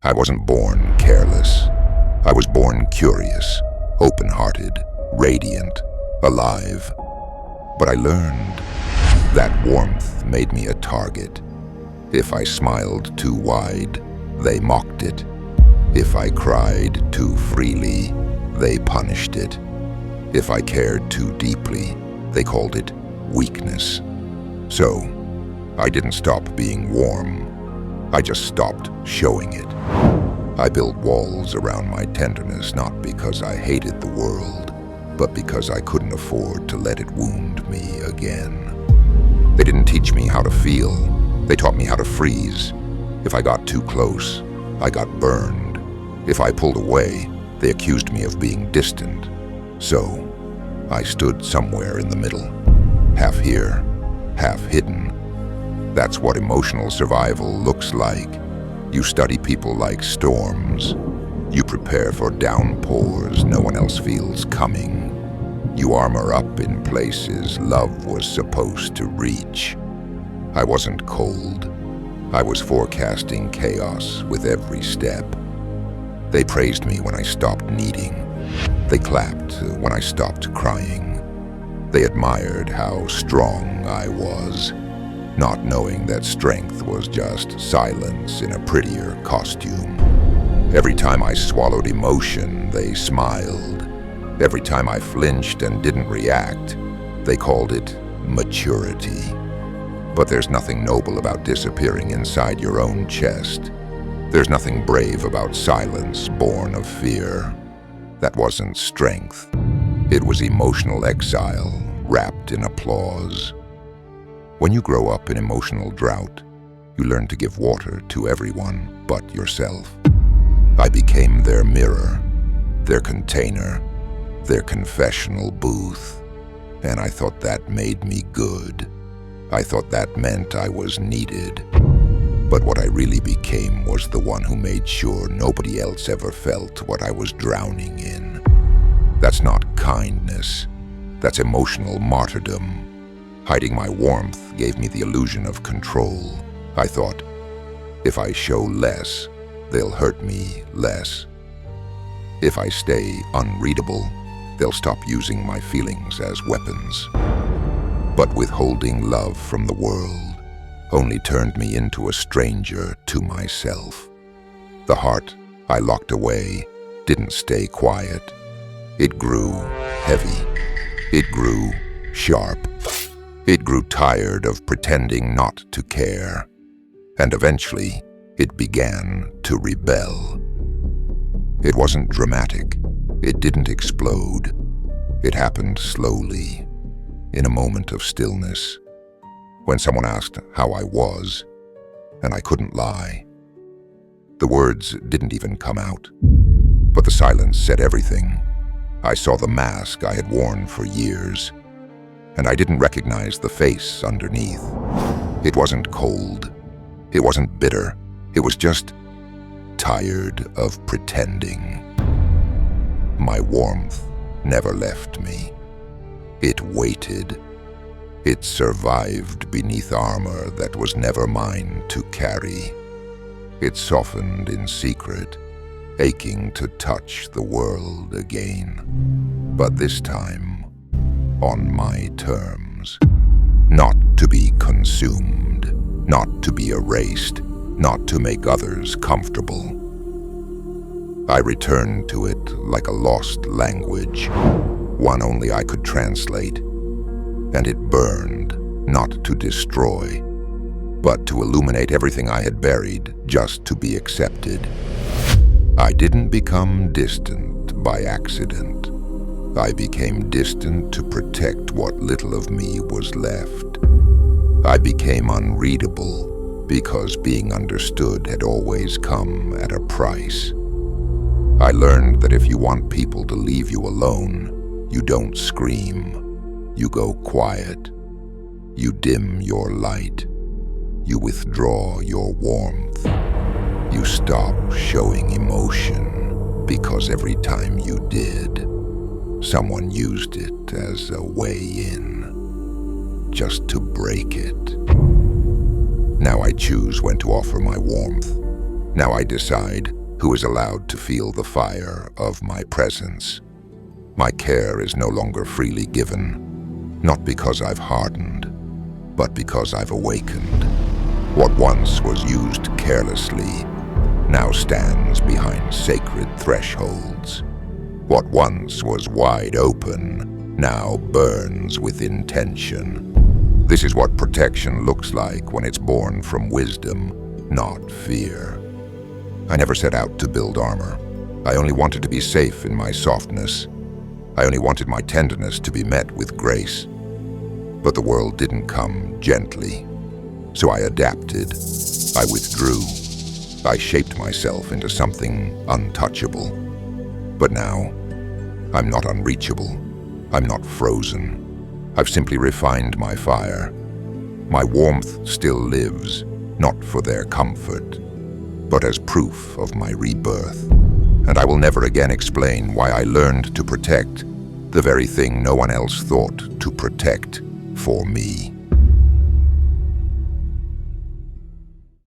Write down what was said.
I wasn't born careless. I was born curious, open-hearted, radiant, alive. But I learned that warmth made me a target. If I smiled too wide, they mocked it. If I cried too freely, they punished it. If I cared too deeply, they called it weakness. So, I didn't stop being warm. I just stopped showing it. I built walls around my tenderness not because I hated the world, but because I couldn't afford to let it wound me again. They didn't teach me how to feel. They taught me how to freeze. If I got too close, I got burned. If I pulled away, they accused me of being distant. So, I stood somewhere in the middle, half here, half hidden. That's what emotional survival looks like. You study people like storms. You prepare for downpours no one else feels coming. You armor up in places love was supposed to reach. I wasn't cold. I was forecasting chaos with every step. They praised me when I stopped needing. They clapped when I stopped crying. They admired how strong I was, not knowing that strength was just silence in a prettier costume. Every time I swallowed emotion, they smiled. Every time I flinched and didn't react, they called it maturity. But there's nothing noble about disappearing inside your own chest. There's nothing brave about silence born of fear. That wasn't strength. It was emotional exile wrapped in applause. When you grow up in emotional drought, you learn to give water to everyone but yourself. I became their mirror, their container, their confessional booth, and I thought that made me good. I thought that meant I was needed. But what I really became was the one who made sure nobody else ever felt what I was drowning in. That's not kindness. That's emotional martyrdom. Hiding my warmth gave me the illusion of control. I thought, if I show less, they'll hurt me less. If I stay unreadable, they'll stop using my feelings as weapons. But withholding love from the world only turned me into a stranger to myself. The heart I locked away didn't stay quiet. It grew heavy. It grew sharp. It grew tired of pretending not to care. And eventually, it began to rebel. It wasn't dramatic. It didn't explode. It happened slowly, in a moment of stillness, when someone asked how I was, and I couldn't lie. The words didn't even come out, but the silence said everything. I saw the mask I had worn for years, and I didn't recognize the face underneath. It wasn't cold. It wasn't bitter. It was just tired of pretending. My warmth never left me. It waited. It survived beneath armor that was never mine to carry. It softened in secret, aching to touch the world again. But this time, on my terms. Not to be consumed, not to be erased, not to make others comfortable. I returned to it like a lost language, one only I could translate. And it burned, not to destroy, but to illuminate everything I had buried just to be accepted. I didn't become distant by accident. I became distant to protect what little of me was left. I became unreadable because being understood had always come at a price. I learned that if you want people to leave you alone, you don't scream. You go quiet. You dim your light. You withdraw your warmth. You stop showing emotion because every time you did, someone used it as a way in, just to break it. Now I choose when to offer my warmth, Now I decide who is allowed to feel the fire of my presence. My care is no longer freely given, not because I've hardened, but because I've awakened. What once was used carelessly now stands behind sacred thresholds. What once was wide open now burns with intention. This is what protection looks like when it's born from wisdom, not fear. I never set out to build armor. I only wanted to be safe in my softness. I only wanted my tenderness to be met with grace. But the world didn't come gently. So I adapted. I withdrew. I shaped myself into something untouchable. But now, I'm not unreachable. I'm not frozen. I've simply refined my fire. My warmth still lives, not for their comfort, but as proof of my rebirth. And I will never again explain why I learned to protect the very thing no one else thought to protect for me.